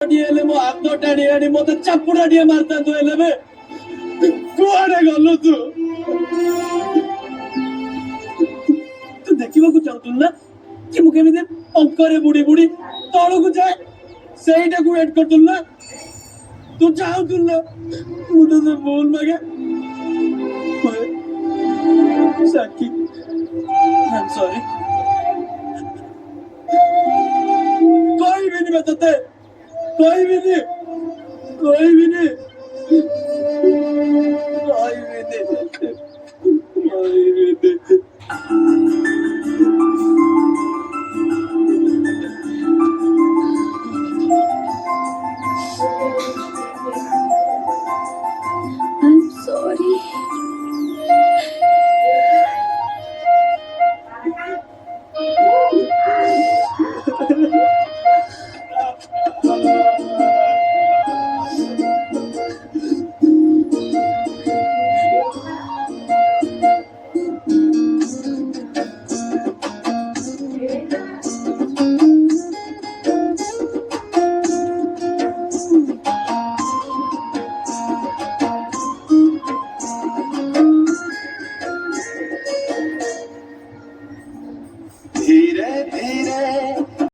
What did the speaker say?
ମୋ ହାତ ଟାଣି ଆଣି ମତେ ଚାପୁଡା ଟିକେ ମାରିଥାନ୍ତୁ ହେଲେ ବେ କୁଆଡେ ଗଲୁ ତୁ ତୁ ଦେଖିବାକୁ ଚାହୁଁଥିଲୁ ନା କି ମୁଁ କେମିତି ପଙ୍କରେ ବୁଡି ବୁଡି ତଳକୁ ଯାଏ ସେଇଟାକୁ ୱେଟ୍ କରୁଥିଲୁ ନା ତୁ ଚାହୁଁଥିଲୁ ନା ମୁଁ ତତେ ଭୁଲ ମାଗେ ସାକ୍ଷୀ I'm sorry କହିବିନି ବେ ତତେ କହିବିନି କହିବିନି କହିବିନି କହିବିନି